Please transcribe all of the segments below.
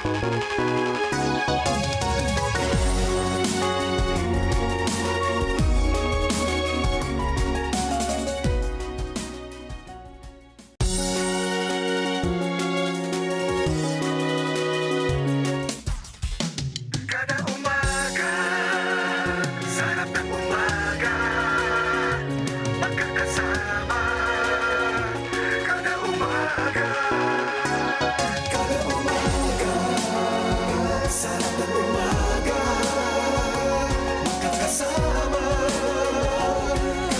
Kada umaga, sarap ng umaga, magkakasama. Kada umaga, kada umaga, sarap ng umaga, magkakasama.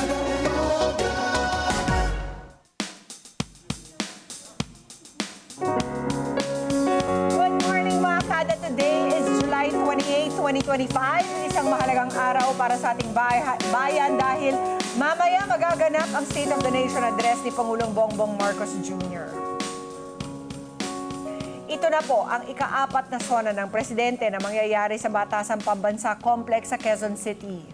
Kada umaga. Good morning mga kada. Today is July 28, 2025. Isang mahalagang araw para sa ating bayan dahil mamaya magaganap ang State of the Nation address ni Pangulong Bongbong Marcos Jr. Ito na po ang ika-4 na sona ng presidente na mangyayari sa Batasang Pambansa Complex sa Quezon City.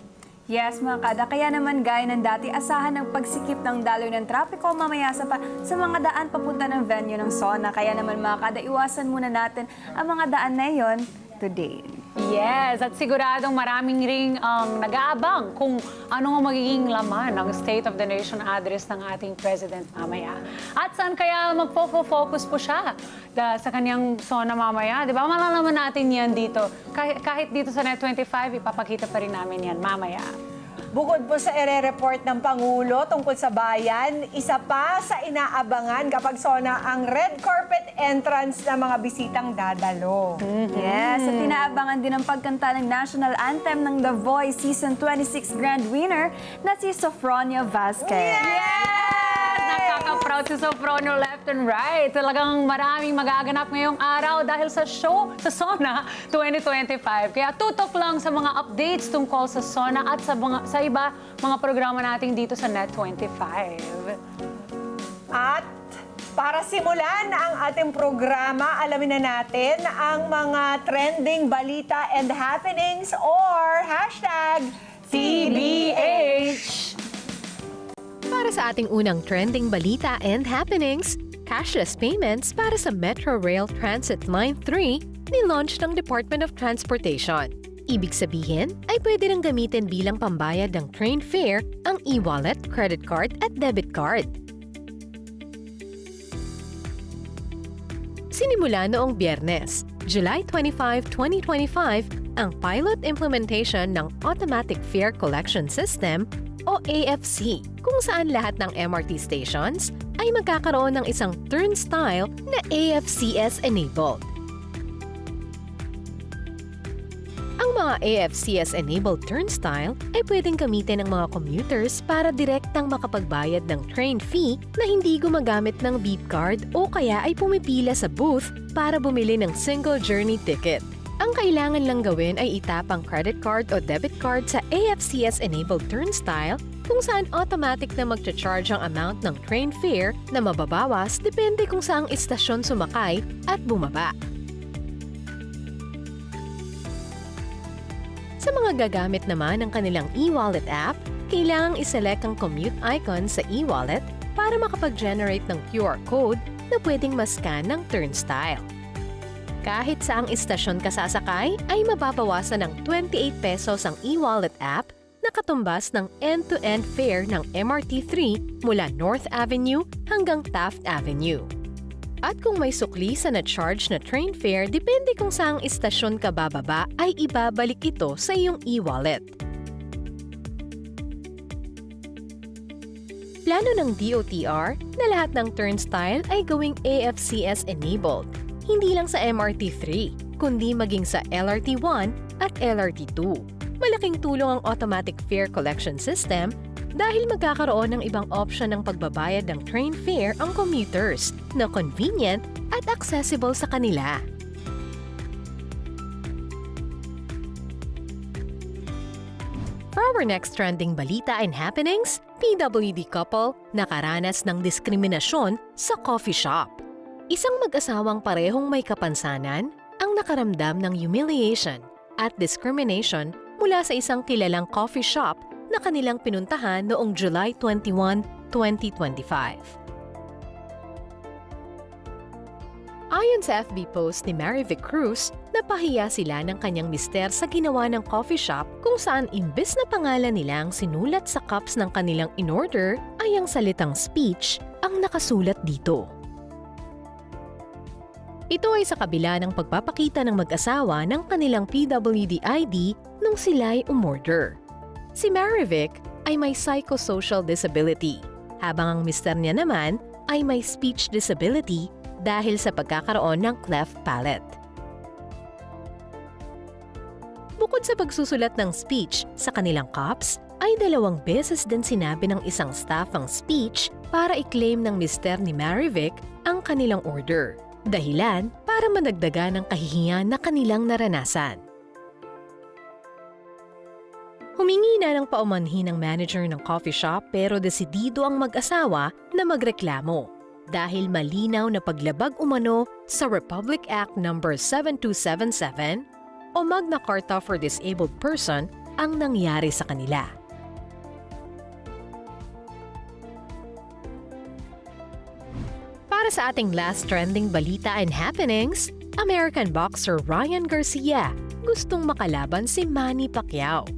Yes, mga kada. Kaya naman gaya ng dati, asahan ang pagsikip ng daloy ng trapiko mamaya sa mga daan papunta ng venue ng SONA. Kaya naman mga kada, iwasan muna natin ang mga daan na yon today. Yes, at siguradong maraming ring ang nag-aabang kung ano ang magiging laman ng State of the Nation address ng ating President mamaya. At saan kaya magpo-focus po siya sa kanyang SONA mamaya? Di ba? Malalaman natin yan dito. Kahit dito sa Net25, ipapakita pa rin namin yan mamaya. Bukod po sa ire-report ng Pangulo tungkol sa bayan, isa pa sa inaabangan kapag SONA ang red carpet entrance ng mga bisitang dadalo. Yes, at inaabangan din ang pagkanta ng national anthem ng The Voice Season 26 Grand Winner na si Sofronia Vasquez. Yes! Nakaka-proud si Soprano left and right. Talagang maraming magaganap ngayong araw dahil sa show sa SONA 2025. Kaya tutok lang sa mga updates tungkol sa SONA at sa iba mga programa natin dito sa Net25. At para simulan ang ating programa, alamin na natin ang mga trending balita and happenings or #TBH. Para sa ating unang trending balita and happenings, cashless payments para sa Metro Rail Transit Line 3 ni-launch ng Department of Transportation. Ibig sabihin ay pwede nang gamitin bilang pambayad ng train fare ang e-wallet, credit card at debit card. Sinimula noong Biyernes, July 25, 2025, ang pilot implementation ng Automatic Fare Collection System o AFC, kung saan lahat ng MRT stations ay magkakaroon ng isang turnstile na AFCS-enabled. Ang mga AFCS-enabled turnstile ay pwedeng gamitin ng mga commuters para direktang makapagbayad ng train fee na hindi gumagamit ng beep card o kaya ay pumipila sa booth para bumili ng single journey ticket. Ang kailangan lang gawin ay itap ang credit card o debit card sa AFCS-enabled turnstile kung saan automatic na magcha-charge ang amount ng train fare na mababawas depende kung saang istasyon sumakay at bumaba. Sa mga gagamit naman ng kanilang e-wallet app, kailangang iselect ang commute icon sa e-wallet para makapag-generate ng QR code na pwedeng mascan ng turnstile. Kahit saang istasyon ka sasakay, ay mababawasan ng 28 pesos ang e-wallet app na katumbas ng end-to-end fare ng MRT3 mula North Avenue hanggang Taft Avenue. At kung may sukli sa na-charge na train fare, depende kung saang istasyon ka bababa, ay ibabalik ito sa iyong e-wallet. Plano ng DOTR na lahat ng turnstile ay gawing AFCS-enabled, hindi lang sa MRT3, kundi maging sa LRT1 at LRT2. Malaking tulong ang automatic fare collection system dahil magkakaroon ng ibang option ng pagbabayad ng train fare ang commuters na convenient at accessible sa kanila. For our next trending balita and happenings, PWD couple nakaranas ng diskriminasyon sa coffee shop. Isang mag-asawang parehong may kapansanan ang nakaramdam ng humiliation at discrimination mula sa isang kilalang coffee shop na kanilang pinuntahan noong July 21, 2025. Ayon sa FB post ni Marivic Cruz, napahiya sila ng kanyang mister sa ginawa ng coffee shop kung saan imbes na pangalan nilang sinulat sa cups ng kanilang in-order ay ang salitang speech ang nakasulat dito. Ito ay sa kabila ng pagpapakita ng mag-asawa ng kanilang PWD ID nung sila'y umorder. Si Marivic ay may psychosocial disability, habang ang mister niya naman ay may speech disability dahil sa pagkakaroon ng cleft palate. Bukod sa pagsusulat ng speech sa kanilang cups, ay 2 beses din sinabi ng isang staff ang speech para i-claim ng mister ni Marivic ang kanilang order. Dahilan para madagdagan ng kahihiyan na kanilang naranasan. Humingi na ng paumanhin ng manager ng coffee shop pero desidido ang mag-asawa na magreklamo dahil malinaw na paglabag umano sa Republic Act No. 7277 o Magna Carta for Disabled Person ang nangyari sa kanila. Para sa ating last trending balita and happenings, American boxer Ryan Garcia gustong makalaban si Manny Pacquiao.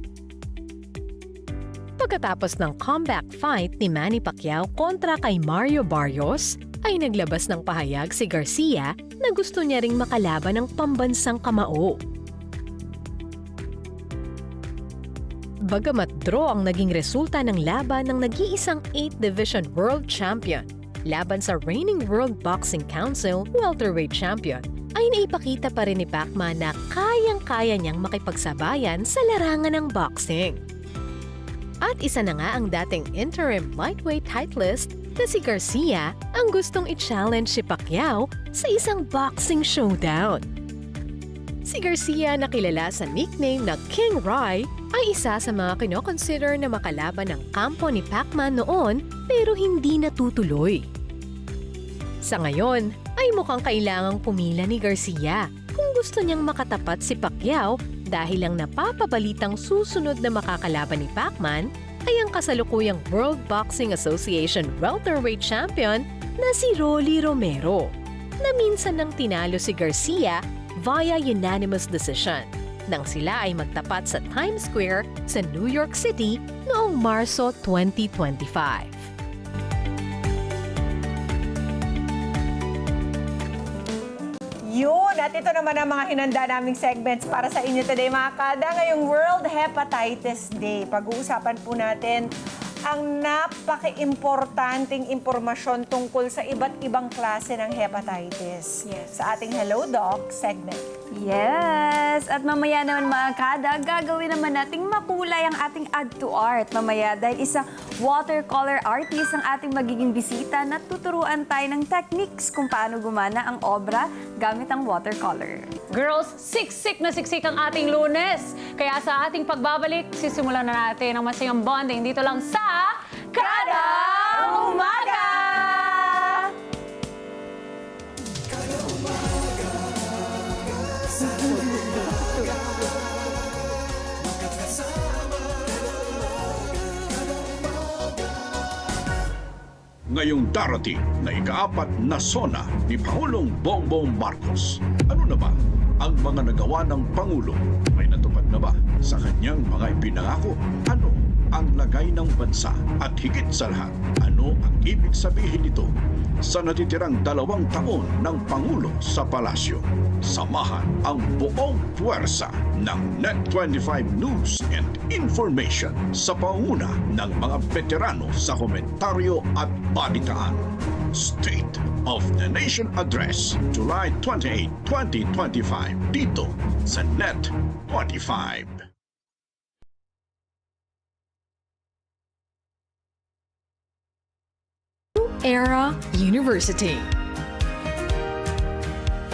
Pagkatapos ng comeback fight ni Manny Pacquiao kontra kay Mario Barrios, ay naglabas ng pahayag si Garcia na gusto niya ring makalaban ng pambansang kamao. Bagamat draw ang naging resulta ng laban ng nag-iisang 8th Division World Champion laban sa reigning World Boxing Council welterweight champion, ay naipakita pa rin ni Pacman na kayang-kaya niyang makipagsabayan sa larangan ng boxing. At isa na nga ang dating interim lightweight titleist na si Garcia ang gustong i-challenge si Pacquiao sa isang boxing showdown. Si Garcia na kilala sa nickname na King Rai ay isa sa mga kinoconsider na makalaban ng kampo ni Pacman noon pero hindi natutuloy. Sa ngayon ay mukhang kailangang pumila ni Garcia kung gusto niyang makatapat si Pacquiao dahil ang napapabalitang susunod na makakalaban ni Pacman ay ang kasalukuyang World Boxing Association welterweight champion na si Rolly Romero, na minsan nang tinalo si Garcia via unanimous decision nang sila ay magtapat sa Times Square sa New York City noong Marso 2025. Yun! At ito naman ang mga hinanda naming segments para sa inyo today, mga kada. Ngayong World Hepatitis Day, pag-uusapan po natin ang napaka-importanting impormasyon tungkol sa iba't ibang klase ng hepatitis. Yes. Sa ating Hello Doc segment. Yes! At mamaya naman mga kada, gagawin naman nating makulay ang ating add to art mamaya dahil isa watercolor artist ang ating magiging bisita na tuturuan tayo ng techniques kung paano gumana ang obra gamit ang watercolor. Girls, siksik na siksik ang ating Lunes. Kaya sa ating pagbabalik, sisimulan na natin ang masingang bonding dito lang sa Kada Umaga! Kada umaga, sa umaga, magkakasama. Kada umaga. Ngayong darating na ika-4 na SONA ni Pangulong Bongbong Marcos. Ano na ba ang mga nagawa ng Pangulo? May natupad na ba sa kanyang mga ipinangako? Ano ang lagay ng bansa? At higit sa lahat, ano ang ibig sabihin nito sa natitirang 2 taon ng Pangulo sa palasyo? Samahan ang buong puwersa ng Net25 News and Information sa panguna ng mga veterano sa komentaryo at balitaan. State of the Nation Address, July 28, 2025, dito sa Net25. Era University,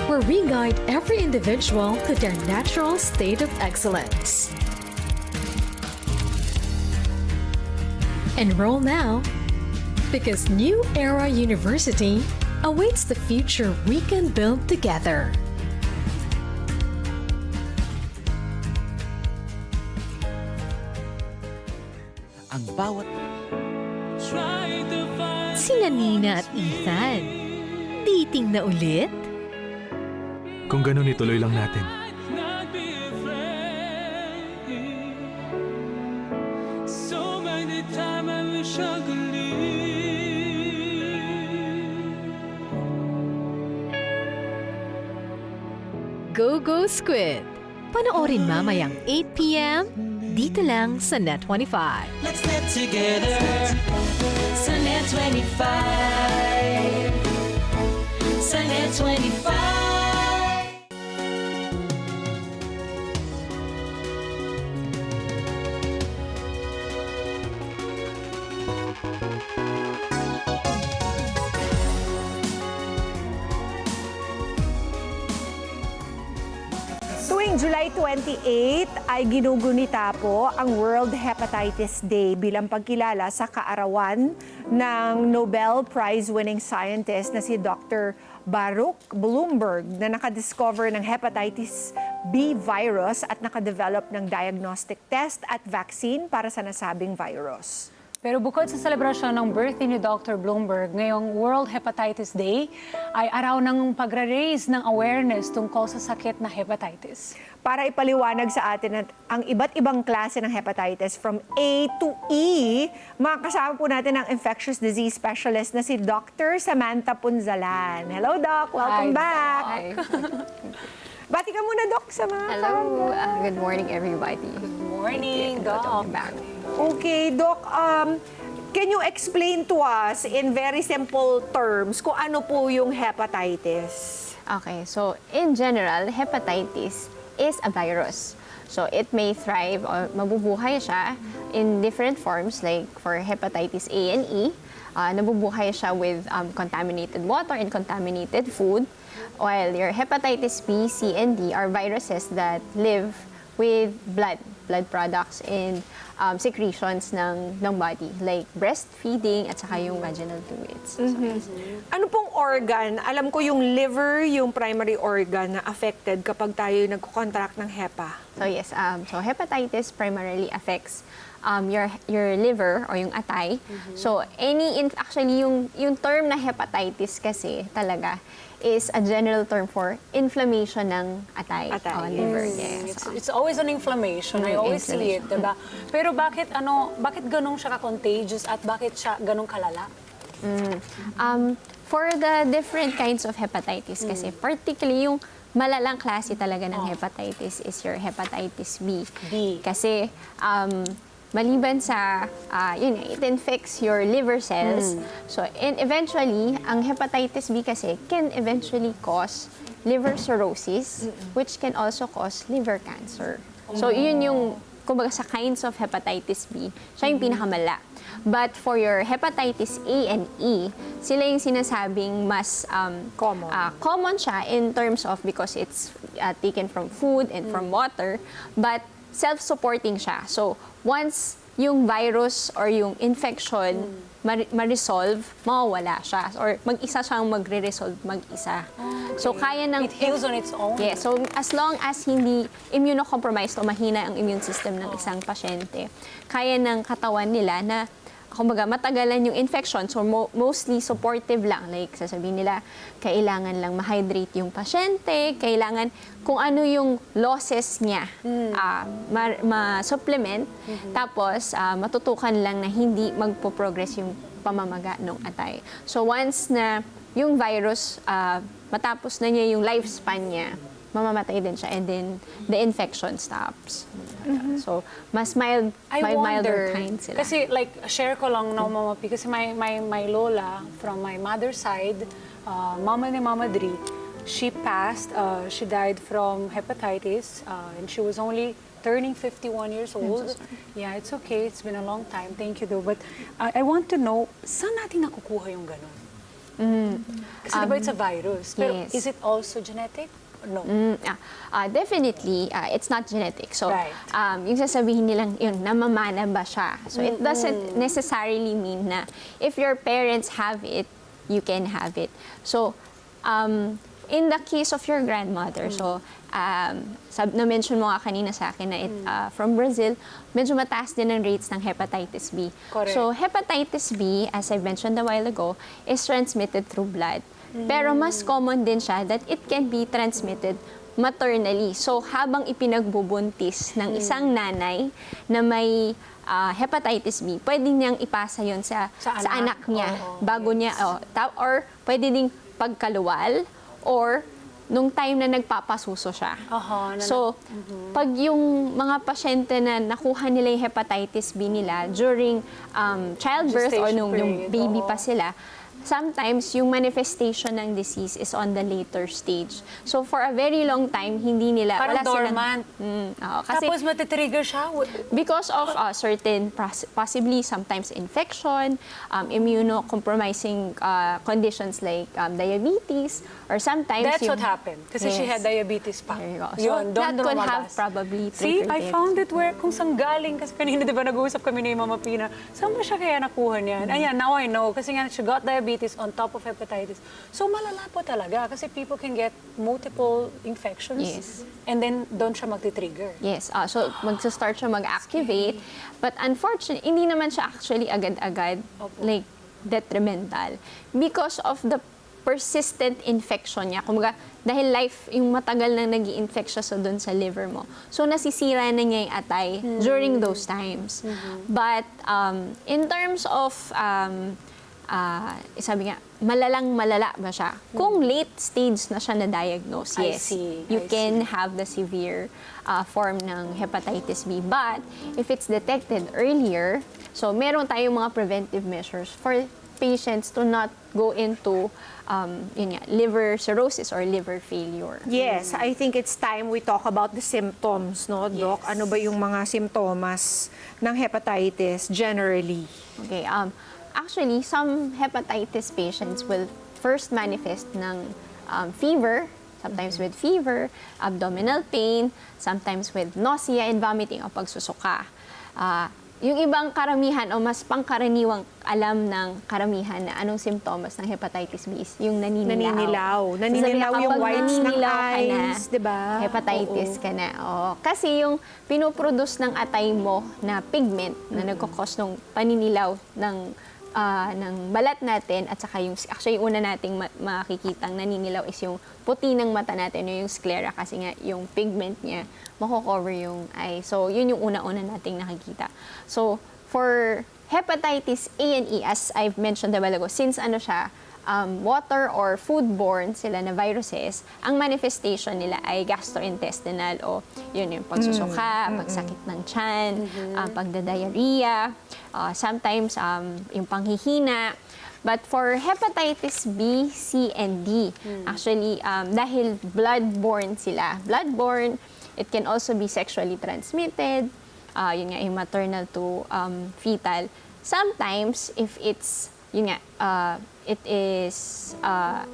where we guide every individual to their natural state of excellence. Enroll now, because New Era University awaits the future we can build together. Ang bawat Sina Nina at Ethan, dating na ulit? Kung ganun, ituloy lang natin. not be afraid. So many times I wish I could leave. Go, Go, Squid! Panoorin mamayang 8 p.m. dito lang sa Net25. Let's get together. Sunday 25. Sunday 25. Tuwing July 28 ay ginugunita po ang World Hepatitis Day bilang pagkilala sa kaarawan ng Nobel Prize-winning scientist na si Dr. Baruch Blumberg na nakadiscover ng hepatitis B virus at nakadevelop ng diagnostic test at vaccine para sa nasabing virus. Pero bukod sa selebrasyon ng birthday ni Dr. Bloomberg, ngayong World Hepatitis Day ay araw ng pagre-raise ng awareness tungkol sa sakit na hepatitis. Para ipaliwanag sa atin at ang iba't ibang klase ng hepatitis from A to E, makakasama po natin ang infectious disease specialist na si Dr. Samantha Punzalan. Hello, Doc. Welcome back. Hi. Bati ka muna, Doc, sa mga Hello. Good morning, everybody. Morning, Doc. Welcome back. Okay, Doc, can you explain to us in very simple terms kung ano po yung hepatitis? Okay, so in general, hepatitis is a virus. So it may thrive or mabubuhay siya in different forms, like for hepatitis A and E, nabubuhay siya with contaminated water and contaminated food, while your hepatitis B, C, and D are viruses that live with blood products and secretions ng body, like breastfeeding at saka yung vaginal fluids. Ano pong organ? Alam ko yung liver, yung primary organ na affected kapag tayo nagko-contract ng HEPA. So yes, so hepatitis primarily affects your liver or yung atay. So actually yung term na hepatitis kasi talaga is a general term for inflammation ng atay, Atay, o liver. Yes. It's always an inflammation. I always see it, diba? Pero bakit ganun siya ka-contagious at bakit siya ganun kalala? For the different kinds of hepatitis kasi, particularly yung malalang klase talaga ng hepatitis is your hepatitis B. Kasi maliban sa, it infects your liver cells. So, and eventually, ang hepatitis B kasi can eventually cause liver cirrhosis, which can also cause liver cancer. So, yun yung, kumbaga sa kinds of hepatitis B, siya yung pinakamala. But for your hepatitis A and E, sila yung sinasabing mas common siya in terms of because it's taken from food and from water, but self-supporting siya. So, once yung virus or yung infection ma-resolve, mawawala siya. Or mag-isa siyang magre-resolve mag-isa. So, kaya ng... It heals on its own? Yeah. So, as long as hindi immunocompromised o mahina ang immune system ng isang pasyente, kaya ng katawan nila na kumbaga, matagalan yung infection. So, mostly supportive lang. Like, sasabihin nila, kailangan lang ma-hydrate yung pasyente, kailangan kung ano yung losses niya, ma-supplement, tapos matutukan lang na hindi magpo-progress yung pamamaga ng atay. So, once na yung virus, matapos na niya yung lifespan niya, mamamatay din siya, and then the infection stops. So, mas milder kind sila. Kasi like, share ko lang na mamapi, kasi my lola from my mother's side, mama ni Mama Dri, she passed, she died from hepatitis, and she was only turning 51 years old. Yeah, it's okay. It's been a long time. Thank you though. But I want to know, saan natin nakukuha yung ganun? Kasi diba it's a virus. Pero yes. is it also genetic? No. Definitely, it's not genetic. So, Right. yung sasabihin nilang, yun, namamana ba siya? So, it doesn't necessarily mean na if your parents have it, you can have it. So, in the case of your grandmother, so, na-mention mo nga kanina sa akin na from Brazil, medyo mataas din ang rates ng hepatitis B. Correct. So, hepatitis B, as I mentioned a while ago, is transmitted through blood. Pero mas common din siya that it can be transmitted maternally. So, habang ipinagbubuntis ng isang nanay na may hepatitis B, pwede niyang ipasa yon sa anak niya bago niya, or pwede ding pagkaluwal or nung time na nagpapasuso siya. So, pag yung mga pasyente na nakuha nila yung hepatitis B nila during childbirth or nung yung baby pa sila, sometimes yung manifestation ng disease is on the later stage. So, for a very long time, hindi nila... Parang wala silang- dormant. Kasi Tapos matitrigger siya. because of certain, possibly sometimes infection, immunocompromising conditions like diabetes, or sometimes That's yung... what happened. Kasi she had diabetes pa. There you go. So, Yun, doon that could lumabas. have probably See, triggered I it. found it where, kung saan galing, kasi kanina di ba nag-uusap kami ni Mama Pina, saan ba siya kaya nakuha niyan? Ayan, now I know, kasi nga she got diabetes on top of hepatitis. So malala po talaga, kasi people can get multiple infections. Yes. And then doon siya magti-trigger. Yes, so magsa-start siya mag-activate. But unfortunately, hindi naman siya actually agad-agad like detrimental because of the persistent infection niya. Kumbaga, dahil yung matagal nang nag-i-infect siya doon sa liver mo. So, nasisira na niya yung atay during those times. But, in terms of, sabi nga, malala ba siya? Kung late stage na siya na-diagnose, I yes, see, you I can have the severe form ng hepatitis B. But, if it's detected earlier, so meron tayong mga preventive measures for patients to not go into liver cirrhosis or liver failure. Yes, I think it's time we talk about the symptoms, no, Doc? Yes. Ano ba yung mga simptomas ng hepatitis generally? Okay, actually, some hepatitis patients will first manifest ng fever, sometimes with fever, abdominal pain, sometimes with nausea and vomiting o pagsusuka. Yung ibang karamihan o mas pangkaraniwang alam ng karamihan na anong simptomas ng hepatitis B is yung naninilaw. Naninilaw So, yung kapag whites ng naninilaw ka na, eyes, di ba? Hepatitis ka na. Oo. Kasi yung pinoproduce ng atay mo na pigment na nagkakos ng paninilaw ng balat natin at saka yung actually yung una nating makikitang naninilaw is yung puti ng mata natin, yung sclera kasi nga yung pigment niya mako-cover yung eye. So yun yung una-una nating nakikita. So for hepatitis A and E, as I've mentioned a while ago, since siya water or foodborne sila na viruses, ang manifestation nila ay gastrointestinal o yun yung pagsusuka, pagsakit ng tiyan, pagdadiarrhea, sometimes yung panghihina. But for hepatitis B, C, and D, actually, dahil bloodborne sila, it can also be sexually transmitted, yun nga, yung maternal to fetal. Sometimes, if it's, it is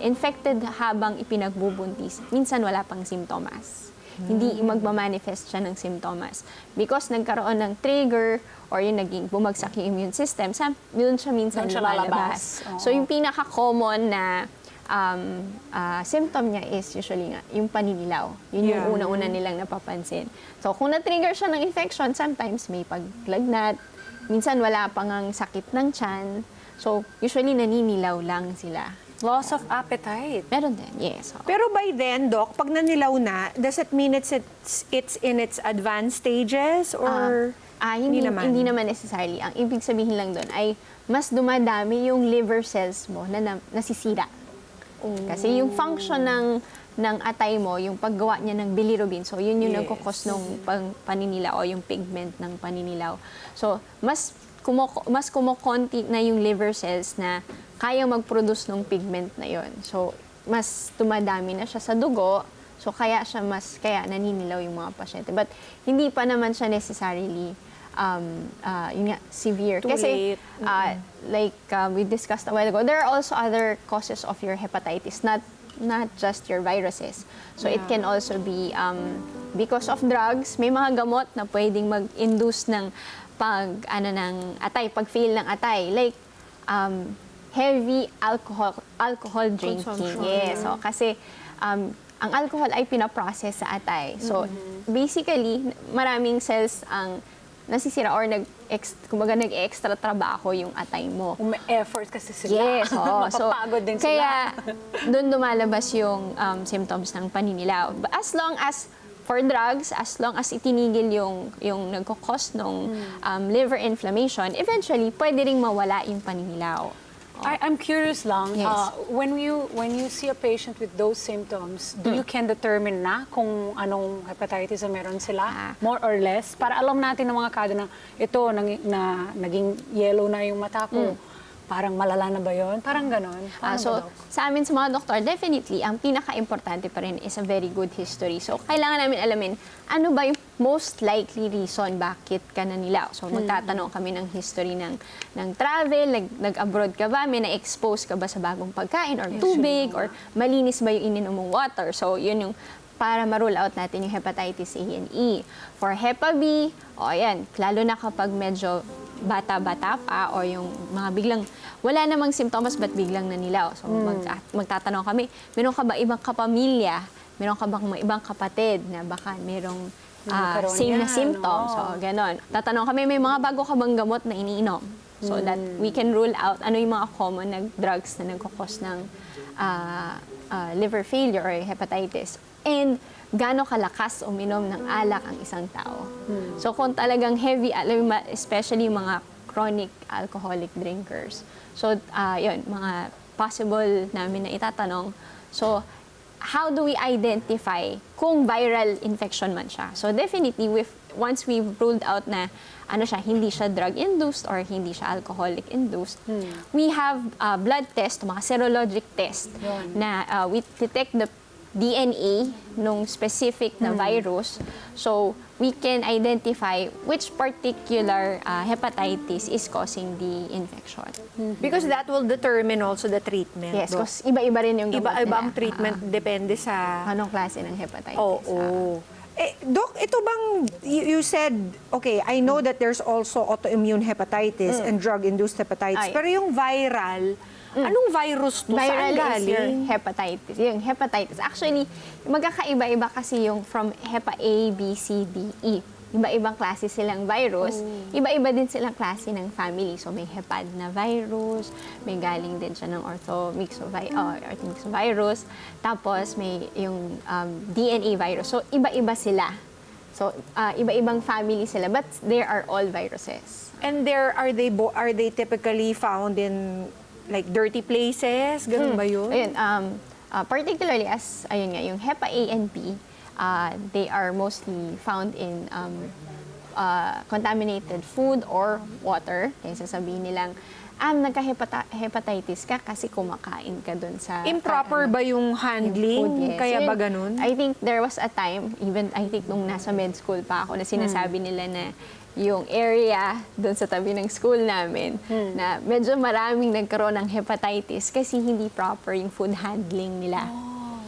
infected habang ipinagbubuntis, minsan wala pang simptomas. Hindi magmamanifest siya ng simptomas. Because nagkaroon ng trigger or yung naging bumagsak yung immune system, yun siya minsan Doon siya lumalabas. lalabas. So yung pinaka-common na symptom niya is usually nga yung paninilaw. Yun yung una-una nilang napapansin. So kung na-trigger siya ng infection, sometimes may paglagnat, minsan wala pang ang sakit ng tiyan. So usually naninilaw lang sila. Loss of appetite. Meron din, yes. Oo. Pero by then, Doc, pag nanilaw na, does it mean it's in its advanced stages or Hindi naman necessarily. Ang ibig sabihin lang doon ay mas dumadami yung liver cells mo na nasisira. Kasi yung function ng atay mo, yung paggawa niya ng bilirubin, so yun yung nagkukos ng paninilaw o yung pigment ng paninilaw. So mas kumukonti na yung liver cells na kaya mag-produce ng pigment na yon. So mas tumadami na siya sa dugo. So kaya naninilaw yung mga pasyente. But hindi pa naman siya necessarily severe. Too Kasi late. We discussed a while ago, there are also other causes of your hepatitis, not just your viruses. So it can also be because of drugs. May mga gamot na pwedeng mag-induce ng pag-fail ng atay. Like heavy alcohol drinking. Yes. So kasi ang alcohol ay pinaprocess sa atay. So basically, maraming cells ang nasisira or kumbaga nag-extra trabaho yung atay mo. Kung may effort kasi sila. Yes, oo. So, Mapapagod din sila. kaya doon lumalabas yung symptoms ng paninilaw. As long as for drugs, as long as itinigil yung nagkakos ng liver inflammation, eventually, pwede ring mawala yung paninilaw. I'm curious lang, Yes. when you see a patient with those symptoms, do you can determine na kung anong hepatitis na meron sila? More or less? Para alam natin ng mga kada na ito, naging yellow na yung mata ko. Parang malala na ba yun? Parang ganon. Paano So, ba, Doc? sa amin sa mga doktor, definitely, ang pinaka-importante pa rin is a very good history. So, kailangan namin alamin, ano ba yung most likely reason bakit ka nanilaw? So, magtatanong kami ng history ng travel, nag-abroad ka ba, may na-expose ka ba sa bagong pagkain or tubig, or malinis ba yung ininom mong water? So, yun yung para ma-rule out natin yung hepatitis A and E. For Hepa B, ayan, lalo na kapag medyo bata-bata pa o yung mga biglang, wala namang simptomas but biglang nanilaw. So magtatanong kami, meron ka ba ibang kapamilya? Meron ka bang mga ibang kapatid na baka merong nagkaroon same na yan, symptoms? So ganon. Tatanong kami, may mga bago ka bang gamot na iniinom? So that we can rule out ano yung mga common na drugs na nagkakos ng liver failure or hepatitis. And gaano kalakas uminom ng alak ang isang tao. So kung talagang heavy, especially mga chronic alcoholic drinkers. So yun, mga possible namin na itatanong. So how do we identify kung viral infection man siya? So definitely, once we've ruled out na hindi siya drug-induced or hindi siya alcoholic-induced, we have blood test, mga serologic test, na we detect the DNA nung specific na virus. So, we can identify which particular hepatitis is causing the infection. Because that will determine also the treatment. Yes, Doc. because iba-iba rin yung gamot Iba-iba ang nila. treatment depende sa... Anong klase ng hepatitis? Oo. Doc, ito bang, you said, okay, I know that there's also autoimmune hepatitis and drug-induced hepatitis, Ay. pero yung viral, anong virus to? Saan Viral is your galing? hepatitis. Yung hepatitis. Actually, magkakaiba-iba kasi yung from Hepa A, B, C, D, E. Iba-ibang klase silang virus. Iba-iba din silang klase ng family. So, may hepad na virus, may galing din siya ng orthomyxovirus, tapos may yung DNA virus. So, iba-iba sila. So, iba-ibang family sila, but they are all viruses. And are they typically found in like dirty places? Ganun ba yun? Ayun, particularly ayun nga, yung Hepa A and B, they are mostly found in contaminated food or water. Kaya sasabihin nilang, nagka-hepatitis ka kasi kumakain ka dun sa... Improper ba yung handling? food, yes. Kaya So, ba yun, ganun? I think there was a time, even I think nung nasa med school pa ako, na sinasabi nila na yung area doon sa tabi ng school namin na medyo maraming nagkaroon ng hepatitis kasi hindi proper yung food handling nila.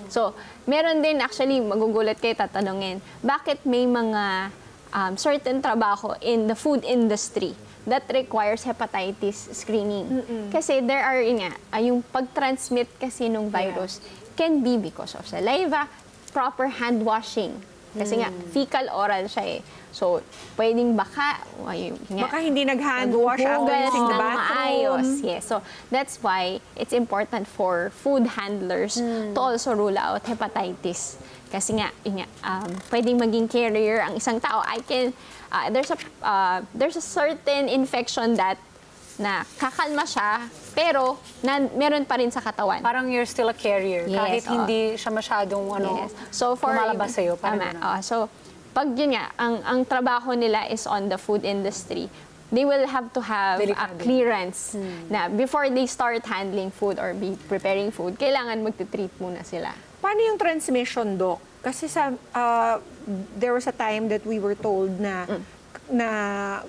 So, meron din actually, magugulat kayo tatanungin, bakit may mga certain trabaho in the food industry that requires hepatitis screening? Kasi there are, yung pag-transmit kasi ng virus can be because of saliva, proper hand washing. Kasi nga, fecal oral siya eh. So, pwedeng baka hindi nag-hand wash after using the bathroom. maayos. Yes. So, that's why it's important for food handlers to also rule out hepatitis. Kasi nga, pwedeng maging carrier ang isang tao. There's a certain infection that na kakalma siya, pero meron pa rin sa katawan. Parang you're still a carrier, Yes, kahit hindi siya masyadong Yes. So lumalabas sa'yo. Parang Tama. ganun. So, pag yun nga, ang trabaho nila is on the food industry, they will have to have a Delikado. clearance na before they start handling food or be preparing food, kailangan magtitreat muna sila. Paano yung transmission, Doc? Kasi there was a time that we were told na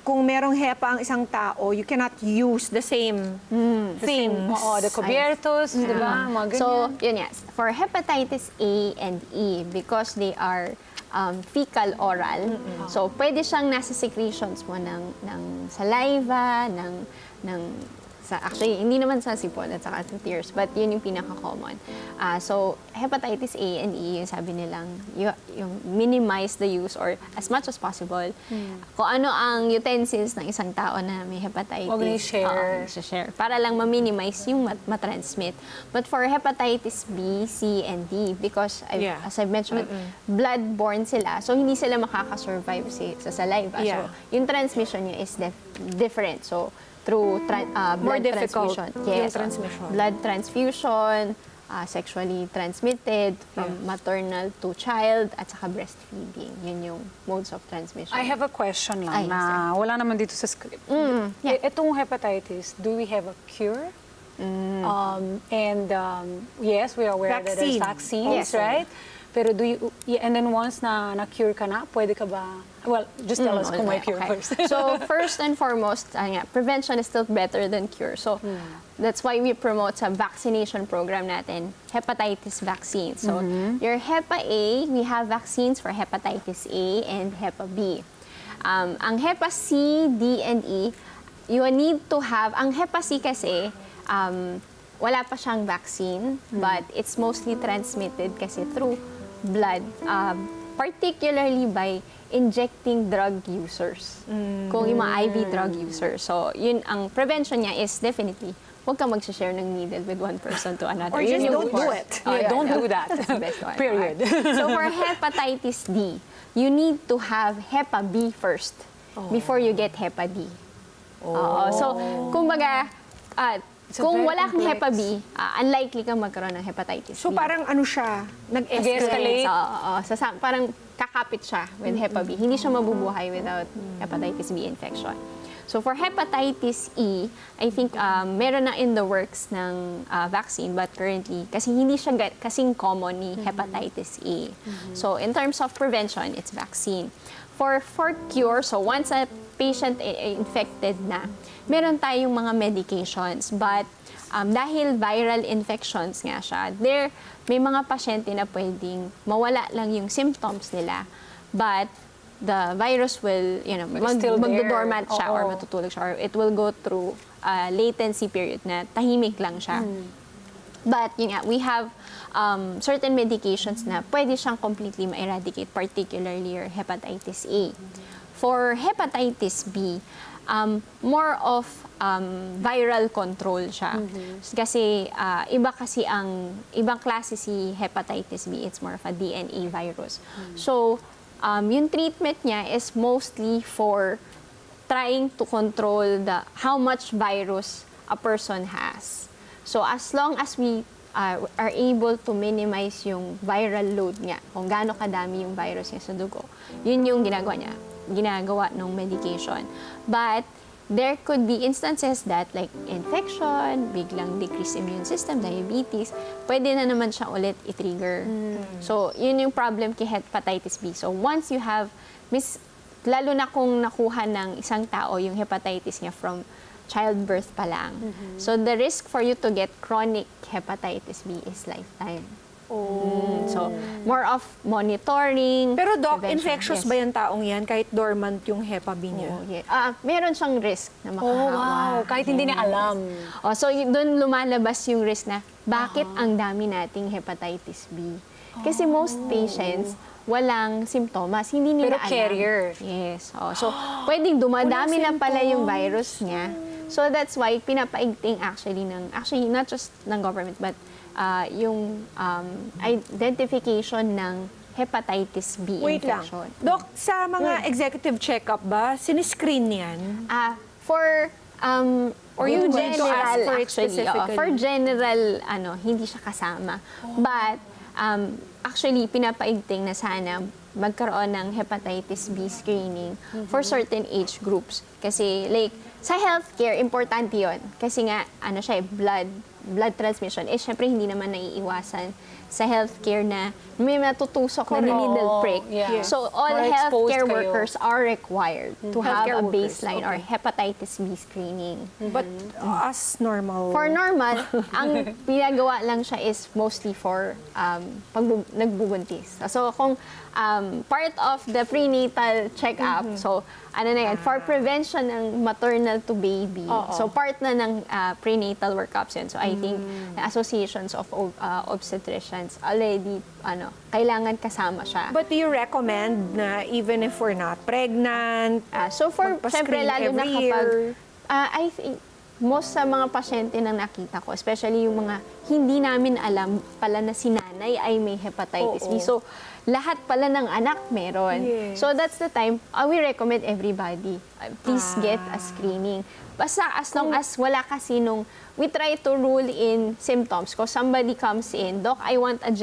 kung merong hepa ang isang tao, you cannot use the same things. Oo, the cubiertos, di ba? Mga ganyan. So, yun nga. For hepatitis A and E, because they are fecal oral, so pwede siyang nasa secretions mo ng saliva, ng Actually, hindi naman sa sipon at saka sa tears, but yun yung pinaka-common. So, hepatitis A and E, yung sabi nilang, yung minimize the use or as much as possible. Kung ano ang utensils ng isang tao na may hepatitis. Huwag na i-share. Share. Para lang ma-minimize yung matransmit. But for hepatitis B, C, and D, because as I've mentioned, blood-borne sila, so hindi sila makakasurvive sa saliva. So, yung transmission niya is different. So, through blood difficult transfusion. yung transmission. Blood transfusion, sexually transmitted from maternal to child, at saka breastfeeding. Yun yung modes of transmission. I have a question lang Ay, na wala naman dito sa script. Itong hepatitis, do we have a cure? Yes, we are aware that there's vaccines, Yes. right? Pero and then once na-cure ka na, pwede ka ba, well, just tell us kung may cure first. So, first and foremost, prevention is still better than cure. So, that's why we promote sa vaccination program natin, hepatitis vaccine. So, your Hepa A, we have vaccines for hepatitis A and Hepa B. Ang Hepa C, D, and E, you need to have, ang Hepa C kasi, wala pa siyang vaccine, but it's mostly transmitted kasi through blood, particularly by injecting drug users. Kung yung mga IV drug users. So, yun, ang prevention niya is definitely, huwag kang mag-share ng needle with one person to another. Or just Yun yung don't do worst. it. Don't do that. That's the best one. Period. So, for hepatitis D, you need to have Hepa B first before you get Hepa D. So, kumbaga, kung wala kang Hepa B, unlikely kang magkaroon ng hepatitis So B. parang ano siya, nag-escalate. Parang kakapit siya with Hepa B. Hindi siya mabubuhay without hepatitis B infection. So for hepatitis E, I think meron na in the works ng vaccine, but currently, kasi hindi siya kasing common ni hepatitis E. So in terms of prevention, it's vaccine. For cure, so once a patient infected na, meron tayong mga medications, but dahil viral infections nga siya, may mga pasyente na pwedeng mawala lang yung symptoms nila, but the virus will, still there. magdo-dormant siya or matutulog siya, or it will go through a latency period na tahimik lang siya. But yun nga, we have certain medications na pwede siyang completely ma-eradicate, particularly your hepatitis A. For hepatitis B, more of viral control siya. Kasi ibang klase si hepatitis B, it's more of a DNA virus. So, yung treatment niya is mostly for trying to control how much virus a person has. So, as long as we are able to minimize yung viral load niya, kung gaano kadami yung virus niya sa dugo, yun yung ginagawa ng medication. But there could be instances that like infection, biglang decreased immune system, diabetes, pwede na naman siya ulit i-trigger. So, yun yung problem kay hepatitis B. So, once you have, lalo na kung nakuha ng isang tao yung hepatitis niya from childbirth pa lang. So, the risk for you to get chronic hepatitis B is lifetime. So, more of monitoring. Pero Doc, prevention. infectious Yes. ba yung taong yan kahit dormant yung Hepa B niya? Meron siyang risk na makahawa. Kahit hindi niya alam. So, doon lumalabas yung risk na bakit ang dami nating hepatitis B? Kasi most patients, walang simptomas, hindi nila Pero alam. carrier. Yes. So, pwedeng dumadami na pala yung virus niya. So, that's why pinapaigting actually not just ng government, but yung identification ng hepatitis B Wait lang. infection. Doc, sa mga executive check-up ba, siniscreen yan? Or you yung going to general, ask for it actually, specifically? for general, hindi siya kasama. But, actually, pinapaigting na sana magkaroon ng hepatitis B screening for certain age groups. Kasi, like, sa healthcare, importante yun. Kasi nga, blood transmission. Syempre, hindi naman naiiwasan sa healthcare na may matutusok na needle prick. Yeah. So, all More exposed healthcare kayo. workers are required to have Healthcare a workers, baseline or hepatitis B screening. But as normal? For normal, ang pinagawa lang siya is mostly for pag nagbubuntis. So kung part of the prenatal check-up. So, ano na yan, for prevention ng maternal to baby. So, part na ng prenatal workups yun. So, I think the associations of obstetricians already, kailangan kasama siya. But do you recommend na even if we're not pregnant, So, for, syempre, magpa-screen lalo na every kapag, year? I think, most sa mga pasyente na nakita ko, especially yung mga hindi namin alam pala na si nanay ay may hepatitis B. So, lahat pala ng anak meron. Yes. So, that's the time, we recommend everybody, please get a screening. Basta as long as wala kasi nung, we try to rule in symptoms. Kung somebody comes in, Doc, I want a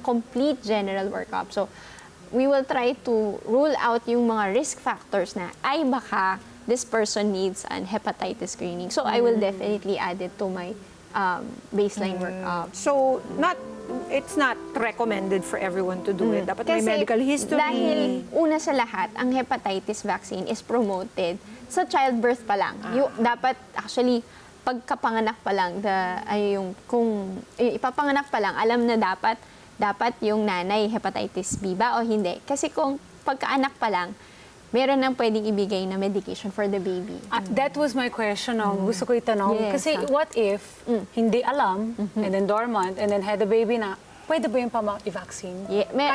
complete general workup. So, we will try to rule out yung mga risk factors na, ay baka this person needs an hepatitis screening. So, I will definitely add it to my baseline workup. So, it's not recommended for everyone to do it. Dapat may medical history. Dahil una sa lahat, ang hepatitis vaccine is promoted sa childbirth pa lang. Dapat actually pagkapanganak pa lang, kung ipapanganak pa lang, alam na dapat yung nanay hepatitis B ba o hindi. Kasi kung pagkaanak pa lang, meron nang pwedeng ibigay na medication for the baby. That was my question. Gusto ko itanong. Yes, Kasi what if hindi alam, and then dormant, and then had a baby na, pwede ba yung i-vaccine?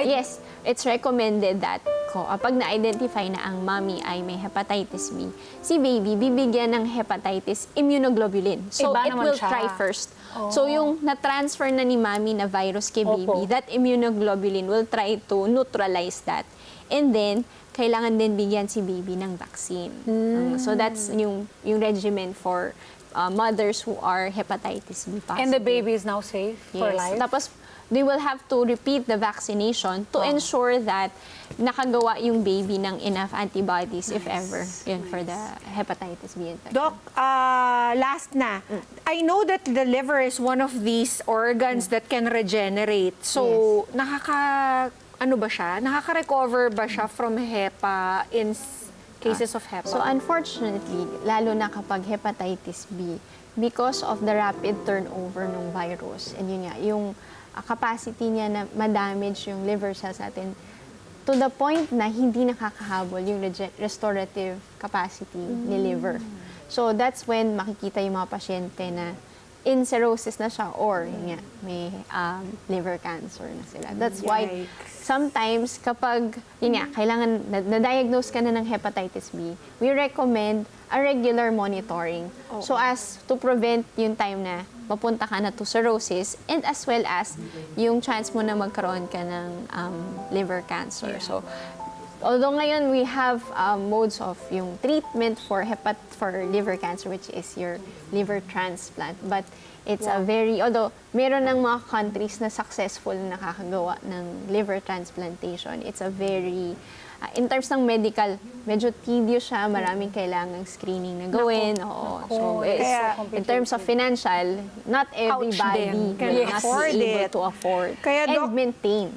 Yes, it's recommended that pag na-identify na ang mommy ay may hepatitis B, si baby bibigyan ng hepatitis immunoglobulin. So, Iba it naman will siya. try first. So, yung na-transfer na ni mommy na virus kay baby, that immunoglobulin will try to neutralize that. And then, kailangan din bigyan si baby ng vaccine. So, that's yung regimen for mothers who are hepatitis B positive. And the baby is now safe for life? Tapos, they will have to repeat the vaccination to ensure that nakagawa yung baby ng enough antibodies, if ever, yun, for the hepatitis B infection. Doc, last na. I know that the liver is one of these organs that can regenerate. So, nakaka-recover ba siya from HEPA in cases of HEPA? So, unfortunately, lalo na kapag hepatitis B, because of the rapid turnover ng virus, and yun nga, yung capacity niya na ma-damage yung liver cells natin to the point na hindi nakakahabol yung restorative capacity ni liver. So, that's when makikita yung mga pasyente na in cirrhosis na siya or yun nga, may liver cancer na sila. That's why sometimes kapag yun nga, kailangan na-diagnose ka na ng hepatitis B, we recommend a regular monitoring. So as to prevent yung time na mapunta ka na to cirrhosis and as well as yung chance mo na magkaroon ka ng liver cancer. So although ngayon we have modes of yung treatment for liver cancer, which is your liver transplant, but it's a very, although meron ng mga countries na successful na nakakagawa ng liver transplantation, it's a very, in terms ng medical, medyo tedious siya, maraming kailangang screening na gawin. So in terms of financial, not everybody can will not afford be able it. to afford Kaya, and Doc, maintain.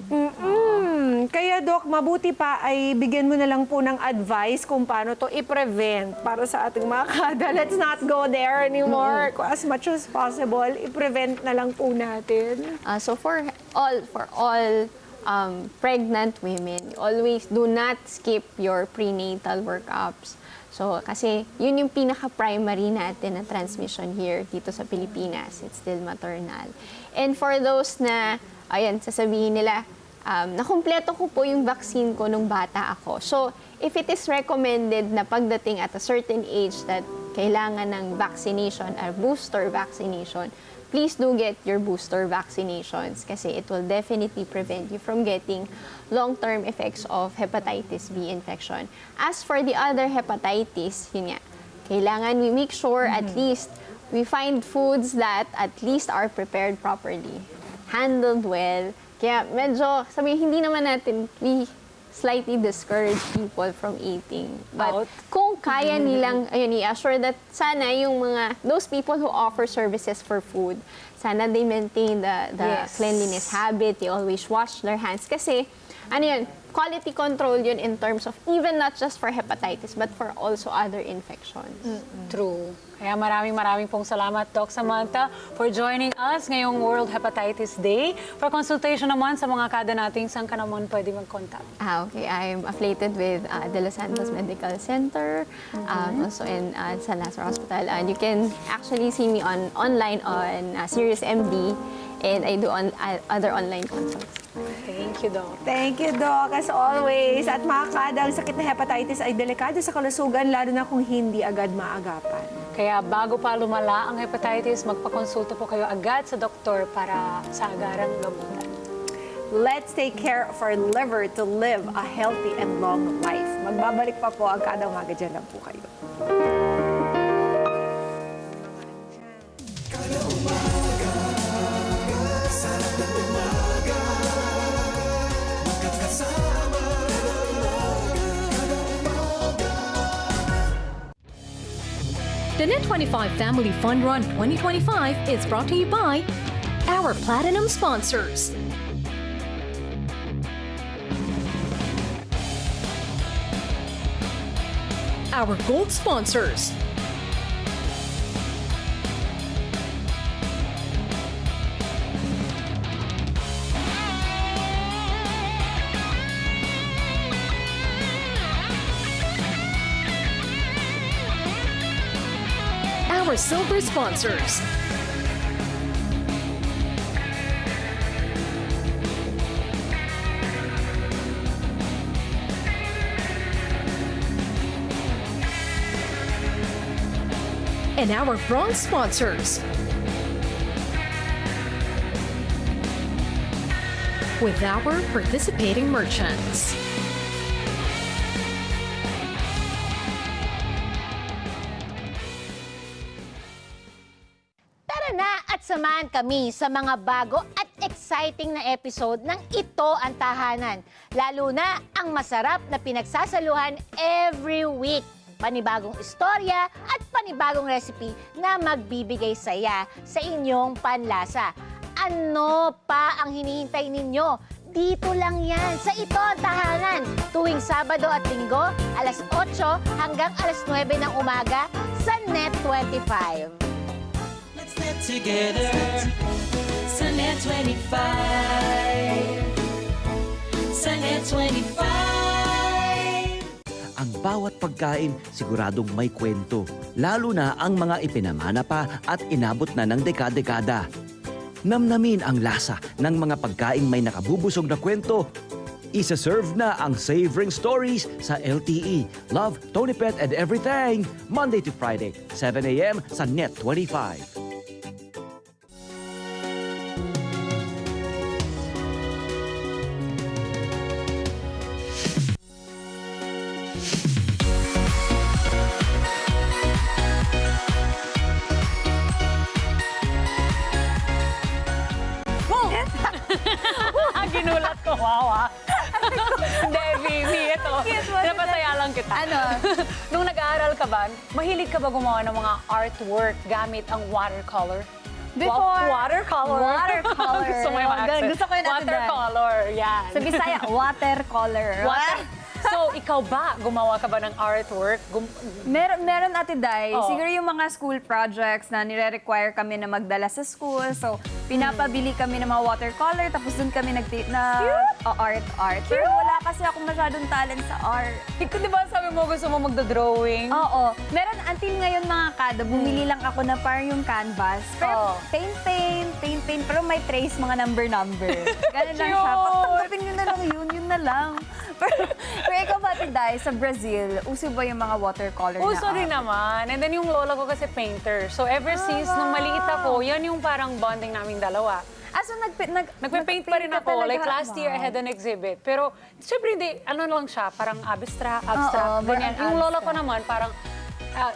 Kaya, Doc, mabuti pa ay bigyan mo na lang po ng advice kung paano to i-prevent para sa ating mga kada. Let's not go there anymore. As much as possible, i-prevent na lang po natin. So for all pregnant women, always do not skip your prenatal workups. So, kasi yun yung pinaka-primary natin na transmission here dito sa Pilipinas. It's still maternal. And for those na, ayan, sasabihin nila, nakumpleto ko po yung vaccine ko nung bata ako. So, if it is recommended na pagdating at a certain age that kailangan ng vaccination or booster vaccination, please do get your booster vaccinations kasi it will definitely prevent you from getting long-term effects of hepatitis B infection. As for the other hepatitis, yun nga, kailangan we make sure at least we find foods that at least are prepared properly, handled well. Kaya medyo, hindi naman natin, we slightly discourage people from eating. But kung kaya nilang, i-assure that sana yung those people who offer services for food, sana they maintain the cleanliness habit, they always wash their hands. Kasi ano yun, quality control yun in terms of even not just for hepatitis but for also other infections. True. Kaya maraming pong salamat, Doc Samantha, for joining us ngayong World Hepatitis Day. For consultation naman sa mga kada nating, saan ka naman pwede mag-contact? Okay. I'm affiliated with De Los Santos Medical Center, also in San Lazaro Hospital. And you can actually see me online on Sirius MD, and I do other online consults. Thank you, Doc. Thank you, Doc, as always. At mga kada, ang sakit na hepatitis ay delikado sa kalusugan, lalo na kung hindi agad maagapan. Kaya bago pa lumala ang hepatitis, magpakonsulta po kayo agad sa doktor para sa agarang gamutan. Let's take care of our liver to live a healthy and long life. Magbabalik pa po ang Kada Umaga, dyan lang po kayo. The Net25 Family Fun Run 2025 is brought to you by our Platinum sponsors. Our Gold sponsors. Our Silver sponsors. And our Bronze sponsors. With our participating merchants. Tara na at samahan kami sa mga bago at exciting na episode ng Ito ang Tahanan. Lalo na ang masarap na pinagsasaluhan every week. Panibagong istorya at panibagong recipe na magbibigay saya sa inyong panlasa. Ano pa ang hinihintay ninyo? Dito lang yan sa Ito ang Tahanan. Tuwing Sabado at Linggo, alas 8 hanggang alas 9 ng umaga sa Net25. Let's get together sa Net25. Sa Net25. Ang bawat pagkain siguradong may kwento, lalo na ang mga ipinamana pa at inabot na ng dekada-dekada. Namnamin ang lasa ng mga pagkaing may nakabubusog na kwento. Isa-serve na ang Savoring Stories sa LTE. Love, Tony Pet and Everything. Monday to Friday, 7 a.m. sa Net25. Ginulat ko, wow. Hindi, Vivi, ito. Napasaya lang kita. Ano? Nung nag-aaral ka ba, mahilig ka ba gumawa ng mga artwork gamit ang watercolor? Before. Watercolor. Watercolor. Gusto mo yung accent? Gusto ko yung Watercolor, yan. Sa Bisaya, watercolor. So, ikaw ba? Gumawa ka ba ng artwork? Meron Ate Day. Oo. Siguro yung mga school projects na nire-require kami na magdala sa school. So, pinapabili kami ng mga watercolor, tapos dun kami art. Pero wala kasi ako masyadong talent sa art. Ikaw, di ba sabi mo gusto mo magdodrawing? Oo. Meron until ngayon mga kada, bumili lang ako na parang yung canvas. Pero paint. Pero may trace mga number. Ganun lang siya. Pagtanggapin nyo na lang yun na lang. Pero ikaw ba, Ate Day, sa Brazil, uso ba yung mga watercolor na Uso rin naman. And then yung lola ko kasi painter. So ever since nung maliit ako, yan yung parang bonding naming dalawa. So Nagpe-paint pa rin ako. Like last year, I had an exhibit. Pero syempre hindi, ano lang siya, parang abstract. Ganyan. Yung lola ko naman, parang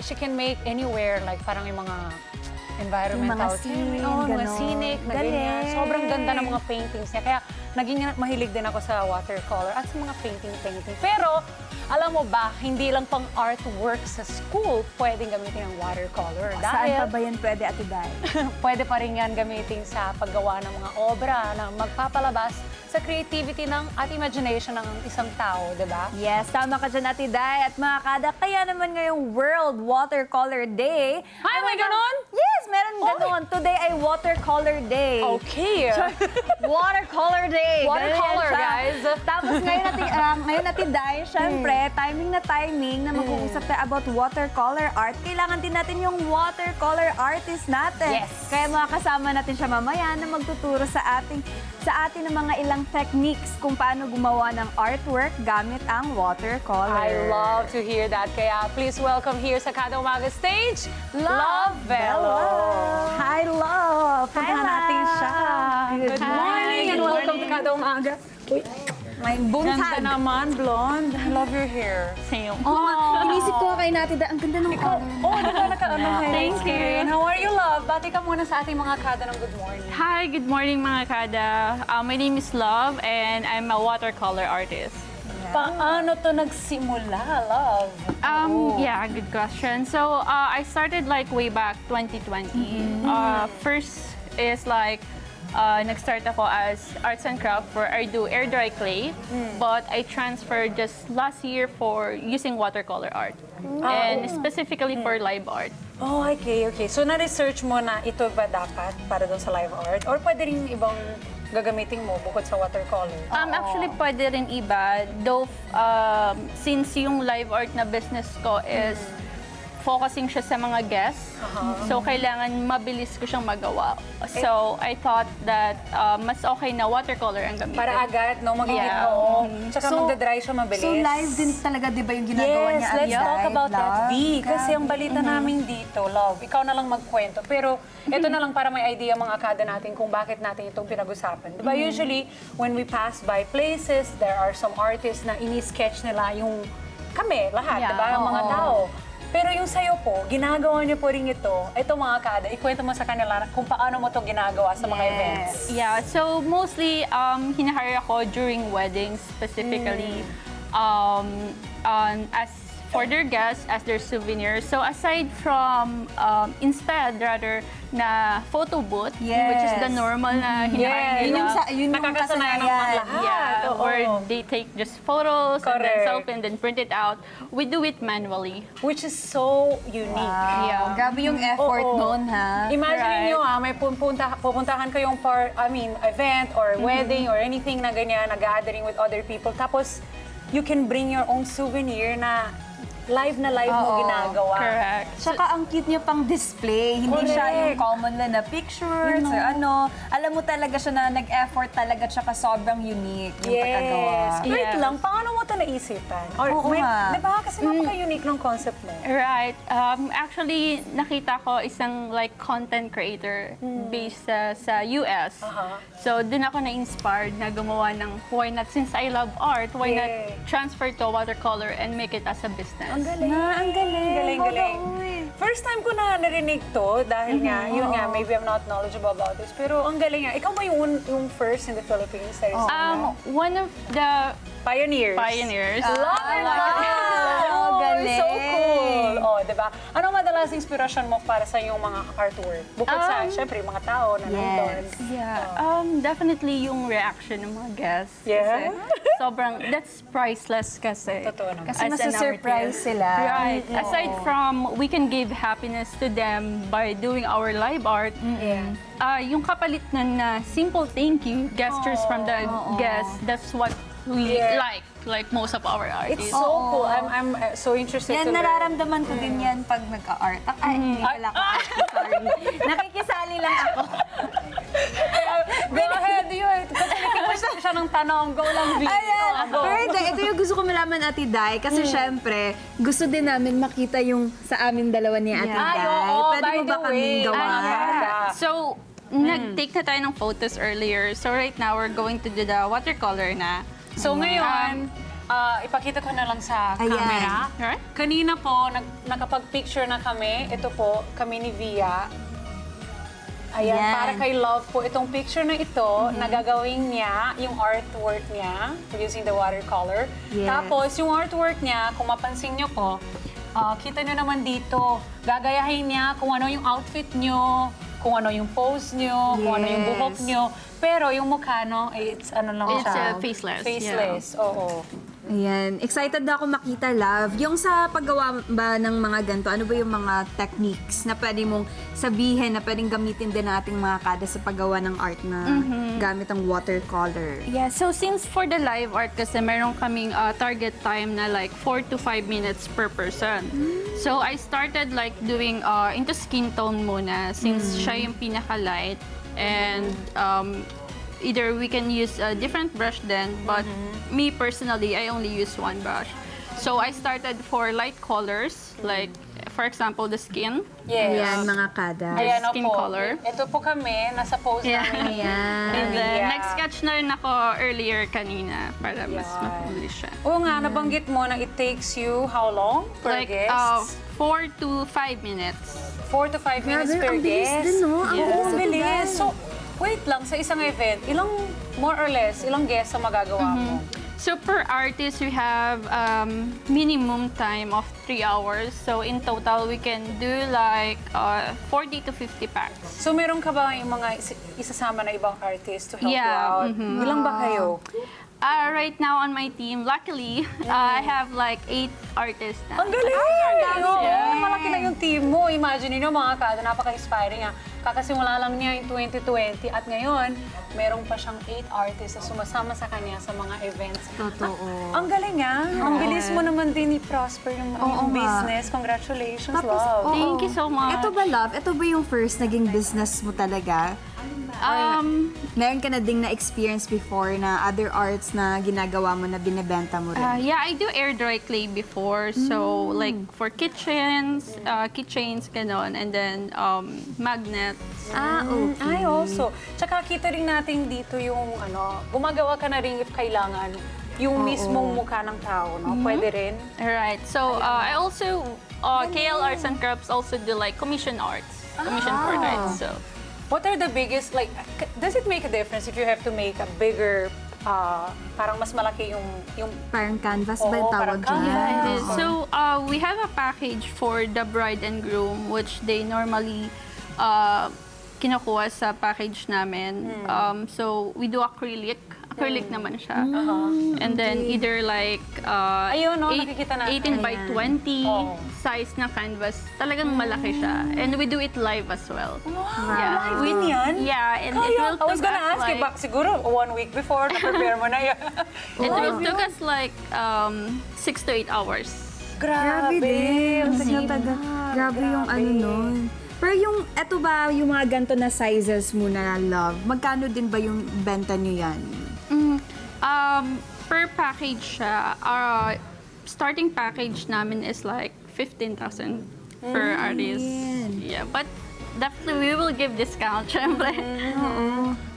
she can make anywhere, like parang yung mga environmental. Yung mga scene, mga ganon. scenic, na Galing. ganyan. Sobrang ganda ng mga paintings niya. Kaya naging mahilig din ako sa watercolor at sa mga painting. Pero, alam mo ba, hindi lang pang artwork sa school pwedeng gamitin ang watercolor. Saan pa ba yan pwede, Ate Day? Pwede pa rin yan gamitin sa paggawa ng mga obra na magpapalabas sa creativity at imagination ng isang tao, di ba? Yes, tama ka dyan, Ate Day. At mga kada, kaya naman ngayong World Watercolor Day. Ay, may ganon? Yes, meron ganon. Today ay Watercolor Day. Okay. Watercolor Day. Watercolor, Ganun yan siya. guys. Tapos ngayon, Ate Day, syempre, timing na mag-uusap tayo about watercolor art. Kailangan din natin yung watercolor artist natin. Yes. Kaya makakasama natin siya mamaya na magtuturo sa atin ng mga ilang techniques kung paano gumawa ng artwork gamit ang watercolor. I love to hear that. Kaya please welcome here sa Kada Umaga stage, Love Bello. Hi, Love! Puntahan Hi, natin siya. Good morning and welcome to Kada Umaga. May Ganda buntag. naman, blonde. I love your hair. Same. Inisip ko kay Nati, ang ganda ng color. Oh, naka-ano hair. Thank you. How are you, love? Bati ka muna sa ating mga kada ng good morning. Hi, good morning mga kada. My name is Love and I'm a watercolor artist. Paano to nagsimula, love? Yeah, good question. So, I started like way back 2020. First is like, nag-start ako as arts and craft where I do air dry clay, but I transferred just last year for using watercolor art and specifically for live art. Oh, okay. So, na-research mo na ito ba dapat para doon sa live art? Or pwede rin ibang gagamitin mo bukod sa watercolor? Actually, pwede rin iba. Though, since yung live art na business ko is focusing siya sa mga guests, so kailangan mabilis ko siyang magawa. So, I thought that mas okay na watercolor ang gamitin. Para agad, no? Magiging, Yeah. oo. Tsaka magdadry siya mabilis. So live din talaga, di ba, yung ginagawa niya? Yes, let's Ate talk Day? about that, Love. V. Kasi ang balita namin dito, love, ikaw na lang magkwento. Pero ito na lang para may idea mga kada natin kung bakit natin itong pinag-usapan. Diba, usually, when we pass by places, there are some artists na ini-sketch nila yung kami, lahat, Yeah, diba, ang mga tao. Pero yung sa'yo po, ginagawa niyo po rin ito. Ito mga kada, ikwento mo sa kanila kung paano mo ito ginagawa sa mga events. Yeah, so mostly, hinahire ako during weddings specifically as for their guests, as their souvenirs. So aside from instead rather na photo booth, which is the normal na hinahire nila. Yun yung Nakakasanayan ng kasanayan. lahat. Yeah, Oo. or they take just photos and then Correct. selfie and then print it out. We do it manually. Which is so unique. Wow. Grabe yung effort Oo. nun, ha? Imagine niyo may pupuntahan kayong event or wedding or anything na ganyan, nag-gathering with other people. Tapos, you can bring your own souvenir na live mo ginagawa. Correct. Tsaka ang cute niya pang display. Hindi Correct. siya yung common lang na pictures or ano. Alam mo talaga siya na nag-effort talaga tsaka sobrang unique yung pagkagawa. Wait Yes. lang, paano mo ito naisipan? Or, Oo nga. di ba? Kasi napaka-unique ng concept mo. Right. Actually, nakita ko isang like content creator based sa US. So, dun ako na-inspired na gumawa ng why not, since I love art, why not transfer to watercolor and make it as a business? Ang galing. Ang galing. Galing. Uy. First time ko na narinig to dahil nga, yun nga, maybe I'm not knowledgeable about this. Pero ang galing nga. Ikaw ba yung first in the Philippines? One of the Pioneers. pioneers. Love it! Wow, galing. So cool! Oh, diba? Ano madalas inspirasyon mo para sa iyong mga artwork? Bukod sa, syempre, yung mga tao na nandun. Yeah. Definitely yung reaction ng mga guests. Yeah? Kasi sobrang, that's priceless kasi. Totoo naman. Kasi As an masa-surprise artist. sila. Right. Aside from, we can give happiness to them by doing our live art. Yung kapalit nun na simple thank you gestures from the guests, that's what we like most of our artists. It's so cool. I'm so interested Yan, to learn. nararamdaman ko din yan pag nagka-art. Ay, hindi pala ako art. Sorry. Nakikisali lang ako. Go ahead, kasi nakikwesta siya ng tanong. Go lang, V. Ayan. Go. Pero hindi, ito yung gusto ko malaman, Ate Day. Kasi syempre, gusto din namin makita yung sa amin dalawa ni Ate Yeah. Day. oo, Pwede by mo ba the kaming way. gawa? So, nag-take na tayo ng photos earlier. So right now, we're going to do the watercolor na. So ngayon, ipakita ko na lang sa Ayan. camera. Right? Kanina po, nakapag-picture na kami. Ito po, kami ni Via. Ayan, Yan. para kay Love po, itong picture na ito, nagagawing niya yung artwork niya using the watercolor. Yes. Tapos, yung artwork niya, kung mapansin nyo po, kita nyo naman dito, gagayahin niya kung ano yung outfit nyo, kung ano yung pose nyo, kung ano yung buhok nyo. Pero yung mukha, no, it's ano lang It's siya. faceless. Faceless, oo. Ayan. Excited na ako makita, Love. Yung sa paggawa ba ng mga ganito, ano ba yung mga techniques na pwede mong sabihin, na pwedeng gamitin din ng ating mga kada sa paggawa ng art na gamit ang watercolor? Yeah, so since for the live art kasi meron kaming target time na like 4 to 5 minutes per person. So I started like doing into skin tone muna since siya yung pinaka-light. And either we can use a different brush then, but me personally, I only use one brush. So I started for light colors, like for example, the skin. Yes. Ayan, mga kada. Ayan skin po. color. Ito po kami, nasa pose namin. Ayan. And then, Yeah. nag-sketch na rin ako earlier kanina para mas mapuli siya. Oo nga, nabanggit mo na it takes you how long per Like, guest? 4 to 5 minutes. 4 to 5 minutes Grabe, per ang bilis guest. din, no? Ang Oo, bilis ang sa bilis. tugal. So, wait lang, sa isang event, ilang, more or less, ilang guests ang magagawa mo? So per artist, we have minimum time of 3 hours. So in total, we can do like 40 to 50 packs. So, meron ka ba yung mga isasama na ibang artist to help you Yeah, out? Ilang ba kayo? Right now on my team, luckily, I have like 8 artists now. Ang galing! Oo, malaki na yung team mo. Imagine niyo mga kada, napaka-inspiring nga. Kakasimula lang niya yung 2020 at ngayon, meron pa siyang 8 artists na sumasama sa kanya sa mga events. Totoo. Ang galing nga. Ang bilis mo naman din i-prosper yung Oo nga. business. Congratulations, Tapos, love. Thank you so much. Ito ba, Love? Ito ba yung first naging business mo talaga? Meron ka na ding na-experience before na other arts na ginagawa mo na binebenta mo rin? Yeah, I do air dry clay before. So like for kitchens, keychains, ganon, and then magnets. Okay. Ay, also. Tsaka kita rin natin dito yung gumagawa ka na rin if kailangan yung mismong mukha ng tao, no? Pwede rin. Right. So I also KL Arts and Crafts also do like commission arts, commission portraits. So. What are the biggest, like, does it make a difference if you have to make a bigger, parang mas malaki yung Parang canvas ba Oo, yung parang tawag dyan? canvas. Yeah, it is. So we have a package for the bride and groom, which they normally kinukuha sa package namin. So we do acrylic naman siya. And then either like Ayun, no, nakikita natin. 18 by 20 Oo. size na canvas. Talagang malaki siya. And we do it live as well. Live din yan? Yeah, and it will I was took gonna us ask you, like, siguro 1 week before, na-prepare mo na yan. it will took us like 6 to 8 hours. Grabe din. Grabe yung ano nun. Pero yung, eto ba, yung mga ganito na sizes mo na, Love, magkano din ba yung benta nyo yan? Per package siya, starting package namin is like 15,000 per artist. Yeah, but definitely we will give discount, syempre.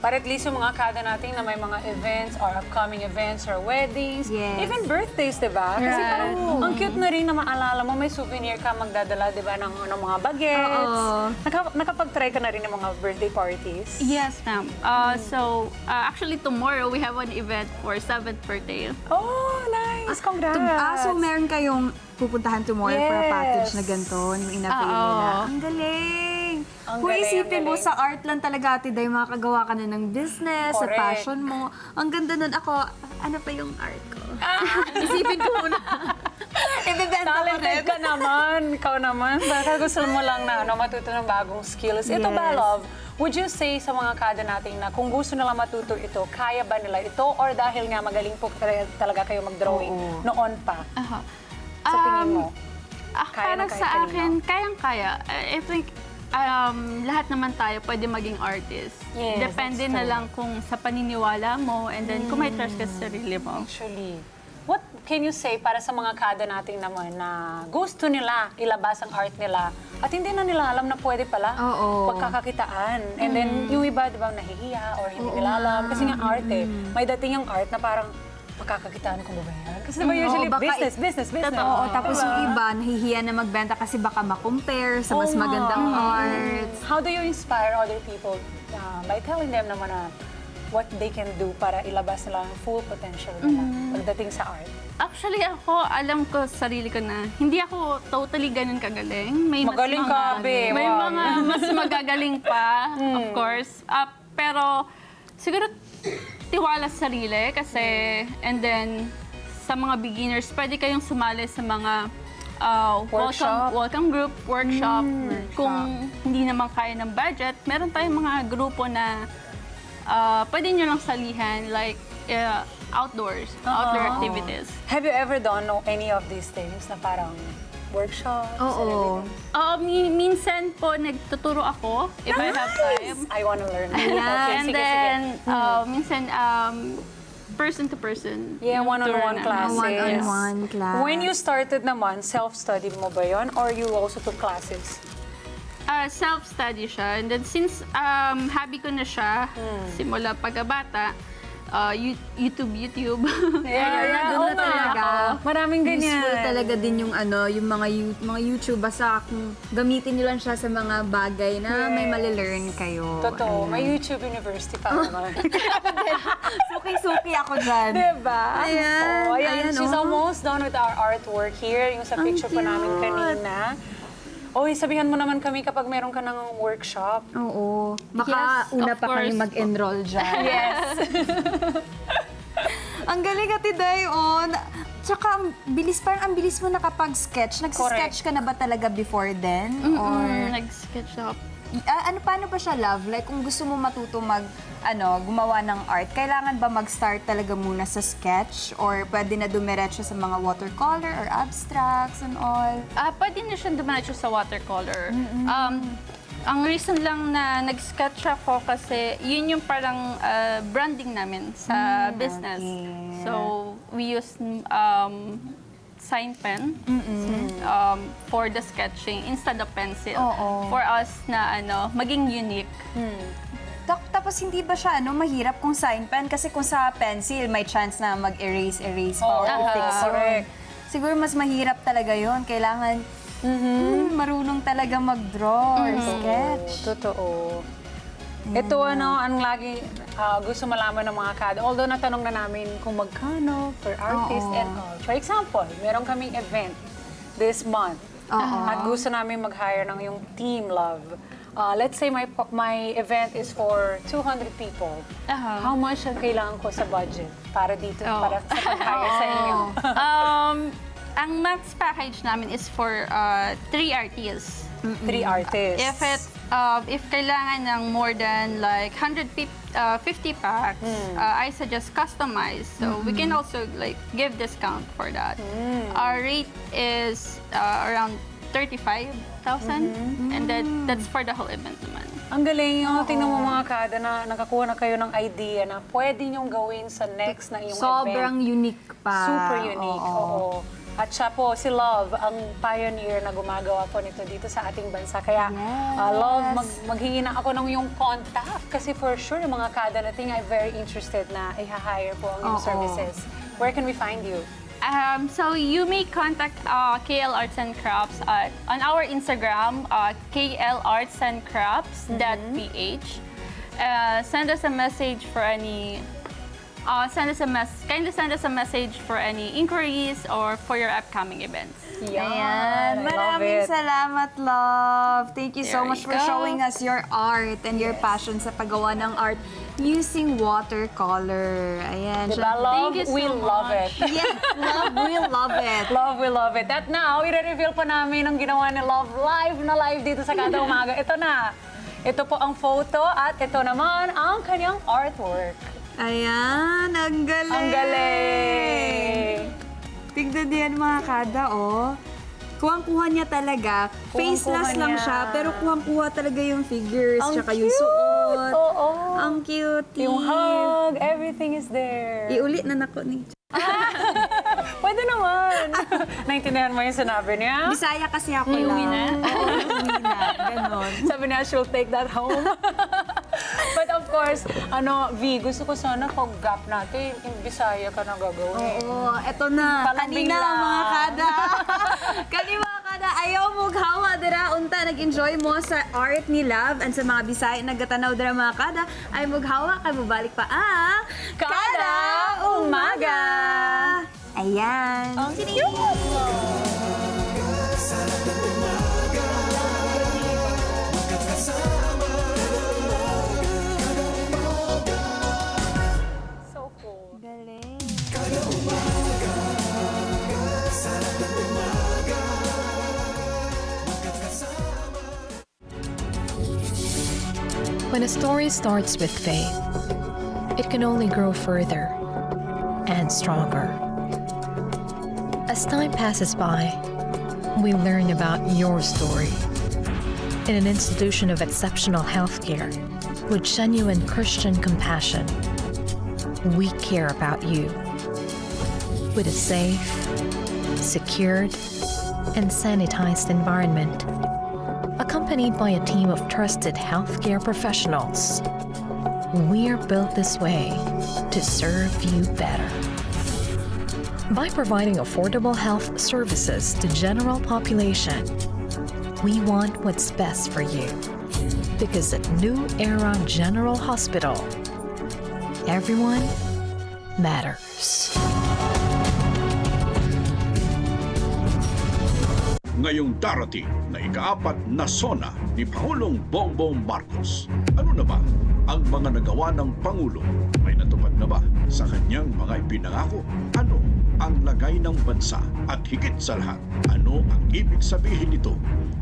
Para at least yung mga kada natin na may mga events or upcoming events or weddings, Yes. even birthdays, di ba? Kasi Right. parang ang cute na rin na maalala mo, may souvenir ka magdadala, di ba, ng mga bagets. Nakapag-try ka na rin ng mga birthday parties? Yes, ma'am. So, actually tomorrow we have an event for 7th birthday. Oh, nice! Congrats! So meron kayong pupuntahan tomorrow for a Yes. package na ganito, yung inavail nila. Ang galing! Ang Kung galing, isipin ang mo, galing. sa art lang talaga, Ate Day, makakagawa ka na ng business, sa Correct. passion mo. Ang ganda nun. Ako, ano pa yung art ko? Isipin ko muna. Ibibenta ko Talented rin. ka naman. Ikaw naman. Baka gusto mo lang na matuto ng bagong skills. Ito ba, Yes. Love? Would you say sa mga kada natin na kung gusto nila matuto ito, kaya ba nila ito? Or dahil nga magaling po talaga kayo mag-drawing noon pa? Sa tingin mo? Kaya na Para kahit sa kanino? akin, kayang-kaya. I think lahat naman tayo pwede maging artist. Yes, Depende that's na true. lang kung sa paniniwala mo and then kung may trust ka sa sarili mo. Actually, what can you say para sa mga kada natin naman na gusto nila ilabas ang art nila at hindi na nila alam na pwede pala Oo. pagkakakitaan. And then yung iba, di ba, nahihiya or hindi nila alam. Kasi nga art may dating yung art na parang Makakakitaan ko ba yan? Kasi diba usually baka business. Oo, tapos yung iba, nahihiya na magbenta kasi baka ma-compare sa mas magandang arts. How do you inspire other people by telling them naman na what they can do para ilabas nila ang full potential nila pagdating sa art? Actually, ako, alam ko sa sarili ko na hindi ako totally ganun kagaling. May mas Magaling ka, be. May Wow. mga mas magagaling pa, of course. Pero siguro tiwala sa sarili kasi, and then sa mga beginners, pwede kayong sumali sa mga welcome group, workshop. Kung hindi naman kaya ng budget, meron tayong mga grupo na pwede nyo lang salihan, like outdoor activities. Have you ever done any of these things na parang workshops? Oo. Minsan po nagtuturo ako if I have time. I wanna learn. And then minsan person to person. Yeah, one-on-one Turo na. classes. One-on-one class. When you started naman, self-study mo ba yun? Or you also took classes? Self-study siya. And then since hobby ko na siya, simula pagkabata, YouTube. Doon na talaga. Maraming ganyan. Useful talaga din yung yung mga YouTube, basta kung gamitin nyo lang siya sa mga bagay na may mali-learn kayo. Totoo. May YouTube University pa naman. Suki-suki ako dyan. Diba? Ayan. Oh, ayan. Ayan, She's oh. almost done with our artwork here. Yung sa picture pa namin kanina. Oy, sabihan mo naman kami kapag meron ka ng workshop. Oo. Baka Yes, una of pa kami course. mag-enroll dyan. Yes. Ang galing Ate Day, Tsaka, ang bilis mo nakapag-sketch. Nag-sketch ka na ba talaga before then? Or Nag-sketch up. paano ba siya, Love? Like, kung gusto mo matuto gumawa ng art, kailangan ba mag-start talaga muna sa sketch? Or pwede na dumiretso sa mga watercolor or abstracts and all? Pwede na siyang dumanatso sa watercolor. Ang reason lang na nag-sketch ako kasi yun yung parang branding namin sa business. okay. So, we use sign pen for the sketching instead of pencil. Oo. For us na maging unique. Tapos hindi ba siya mahirap kung sign pen? Kasi kung sa pencil, may chance na mag-erase pa or fix yun. correct. Siguro mas mahirap talaga yon. Kailangan marunong talaga mag-draw or sketch. Totoo. Ito ang lagi gusto malaman ng mga kada. Although natanong na namin kung magkano per artist and all. For example, meron kaming event this month. At gusto namin mag-hire ng yung team Love. Let's say my event is for 200 people. How much ang kailangan ko sa budget para dito, para sa pag-hire sa inyo? Ang max package namin is for 3 artists. 3 artists. If kailangan ng more than like 150 packs, I suggest customize. So we can also like give discount for that. Our rate is around 35,000, and that's for the whole event naman. Ang galing yung tingnan mo mga kada na nakakuha na kayo ng idea na pwede niyong gawin sa next na iyong Sobrang event. unique pa. Super unique. Oo. At siya po, si Love, ang pioneer na gumagawa po nito dito sa ating bansa. Kaya, Love, maghingi na ako ng yung contact. Kasi for sure, yung mga kada natin ay very interested na i-hire po ang iyong services. Where can we find you? So you may contact KL Arts and Crafts on our Instagram, klartsandcrafts.ph. Send us a message for any kindly send us a message for any inquiries or for your upcoming events. Ayan. Maraming salamat, Love. Thank you so There much you for go. showing us your art and your passion sa paggawa ng art using watercolor. Ayan. Diba, Love? Thank you so We love it. much. Yes, Love, we love it. Love, we love it. At now, i-reveal pa namin ang ginawa ni Love live dito sa Kada Umaga. Ito na. Ito po ang photo at ito naman ang kanyang artwork. Ayan, ang galing. Ang galing! Tignan din mga kada, Kuhang-kuha niya talaga. Faceless lang niya. siya, pero kuhang-kuha talaga yung figures, Ang tsaka yung cute! suot. Oo. Ang cute. Yung hug, everything is there. Iulit na nako ni. Pwede naman. Naintindihan mo yung sinabi niya? Bisaya kasi ako lang. Iuwi na? Oo, iuwi na. Ganon. Sabi niya, she'll take that home. But of course, V, gusto ko sana pag-gap natin, yung Bisaya ka na gagawin. Oo, eto na. Palambing Kanina, lang. mga kada. Kanina, mga kada, ayaw mo hawa dira. Unta, nag-enjoy mo sa art ni Love and sa mga Bisaya nagatanaw dira, mga kada. Ay mughawa, kay mubalik pa ang Kada Umaga! Ayan. So cool. Galing. When a story starts with faith, it can only grow further and stronger. As time passes by, we learn about your story. In an institution of exceptional healthcare, with genuine Christian compassion, we care about you. With a safe, secured, and sanitized environment, accompanied by a team of trusted healthcare professionals, we're built this way to serve you better. By providing affordable health services to general population, we want what's best for you. Because at New Era General Hospital, everyone matters. Ngayong darating na ika-4 na SONA ni Pangulong Bongbong Marcos. Ano na ba ang mga nagawa ng Pangulo? May natupad na ba sa kanyang mga ipinangako? Ano ang lagay ng bansa? At higit sa lahat, ano ang ibig sabihin nito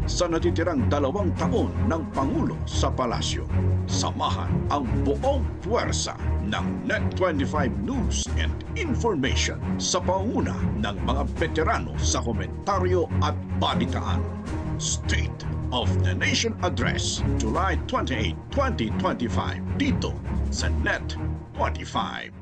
sa natitirang 2 taon ng Pangulo sa palasyo? Samahan ang buong puwersa ng Net25 News and Information sa panguna ng mga veterano sa komentaryo at balitaan. State of the Nation Address, July 28, 2025, dito sa Net25.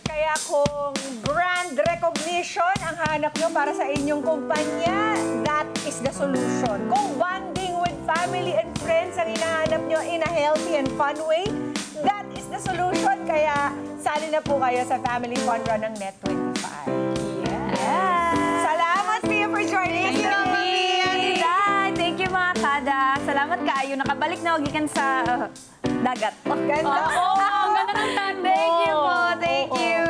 Kaya kung brand recognition ang hanap nyo para sa inyong kumpanya, that is the solution. Kung bonding with family and friends ang hinahanap nyo in a healthy and fun way, that is the solution. Kaya sali na po kayo sa Family Fun Run ng Net25. Salamat, Pia, for joining us. Thank you, mga kada. Salamat kaayo. Nakabalik na gikan sa dagat. Ganda. Ang ganda ng tag mo. Thank you po. Thank you.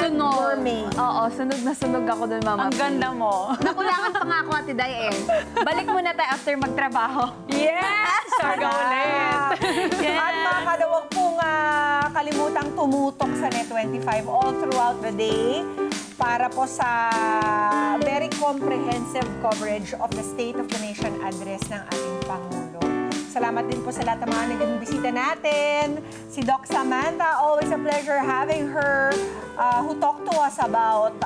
Tan gourmet. Oo, sunog na sunog ako dun, Mama. Ang ganda mo. Nakulangan pa nga ako, Ate Day, eh. Balik muna tayo after magtrabaho. Yes! Sarga ulit. At mga kada, huwag pong kalimutang tumutok sa Net25 all throughout the day para po sa very comprehensive coverage of the State of the Nation address ng ating Pangulo. Salamat din po sa lahat ng mga naging bisita natin. Si Doc Samantha, always a pleasure having her who talked to us about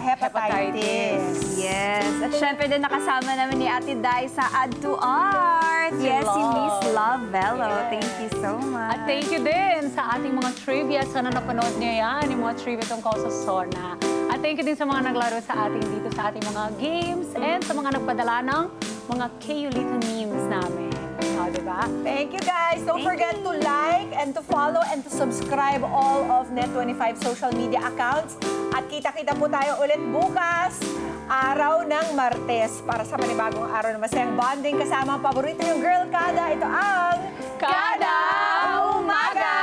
hepatitis. Yes. At syempre din nakasama namin ni Ate Day sa Add to Art. Yes, si Miss Love Bello. Yes. Thank you so much. At thank you din sa ating mga trivia. Sana napanood niyo yan, yung mga trivia tungkol sa SONA. At thank you din sa mga naglaro sa ating dito sa ating mga games and sa mga nagpadala ng mga K-Ulito memes namin. O, diba? Thank you, guys. Don't forget to like and to follow and to subscribe all of Net25 social media accounts. At kita-kita po tayo ulit bukas, araw ng Martes, para sa panibagong araw na masayang bonding kasama ang paborito yung Girl Kada. Ito ang Kada Umaga!